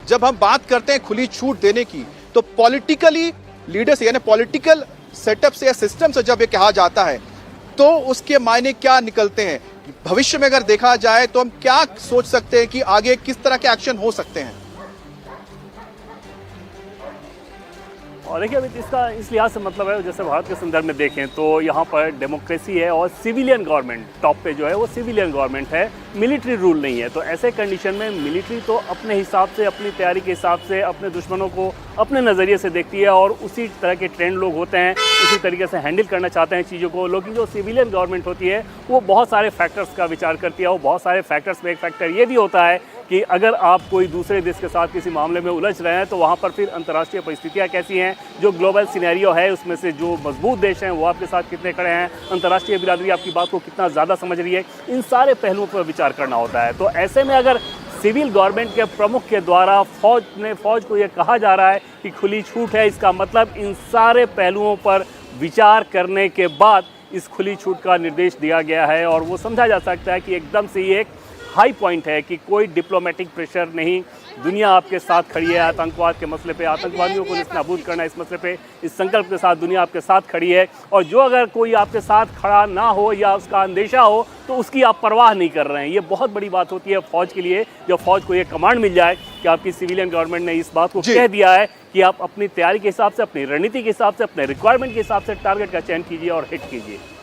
जब हम बात करते हैं खुली छूट देने की, तो पॉलिटिकली लीडर्स यानी पॉलिटिकल सेटअप से या सिस्टम से जब ये कहा जाता है तो उसके मायने क्या निकलते हैं? भविष्य में अगर देखा जाए तो हम क्या सोच सकते हैं कि आगे किस तरह के एक्शन हो सकते हैं? और देखिए, अभी इसका इस लिहाज से मतलब है, जैसे भारत के संदर्भ में देखें तो यहाँ पर डेमोक्रेसी है और सिविलियन गवर्नमेंट टॉप पे जो है वो सिविलियन गवर्नमेंट है, मिलिट्री रूल नहीं है। तो ऐसे कंडीशन में मिलिट्री तो अपने हिसाब से, अपनी तैयारी के हिसाब से अपने दुश्मनों को अपने नज़रिए से देखती है और उसी तरह के ट्रेंड लोग होते हैं, उसी तरीके से हैंडल करना चाहते हैं चीज़ों को। लेकिन जो सिविलियन गवर्नमेंट होती है वो बहुत सारे फैक्टर्स का विचार करती है। वो बहुत सारे फैक्टर्स में एक फैक्टर ये भी होता है कि अगर आप कोई दूसरे देश के साथ किसी मामले में उलझ रहे हैं तो वहाँ पर फिर अंतर्राष्ट्रीय परिस्थितियाँ कैसी हैं, जो ग्लोबल सिनेरियो है उसमें से जो मजबूत देश हैं वो आपके साथ कितने खड़े हैं, अंतर्राष्ट्रीय बिरादरी आपकी बात को कितना ज़्यादा समझ रही है, इन सारे पहलुओं पर विचार करना होता है। तो ऐसे में अगर सिविल गवर्नमेंट के प्रमुख के द्वारा फौज को ये कहा जा रहा है कि खुली छूट है, इसका मतलब इन सारे पहलुओं पर विचार करने के बाद इस खुली छूट का निर्देश दिया गया है। और वो समझा जा सकता है कि एकदम से ये एक हाई पॉइंट है कि कोई डिप्लोमेटिक प्रेशर नहीं, दुनिया आपके साथ खड़ी है आतंकवाद के मसले पे, आतंकवादियों को नाबूद करना इस मसले पे, इस संकल्प के साथ दुनिया आपके साथ खड़ी है। और जो अगर कोई आपके साथ खड़ा ना हो या उसका अंदेशा हो तो उसकी आप परवाह नहीं कर रहे हैं। ये बहुत बड़ी बात होती है फौज के लिए, जब फौज को ये कमांड मिल जाए कि आपकी सिविलियन गवर्नमेंट ने इस बात को कह दिया है कि आप अपनी तैयारी के हिसाब से, अपनी रणनीति के हिसाब से, अपने रिक्वायरमेंट के हिसाब से टारगेट का चयन कीजिए और हिट कीजिए।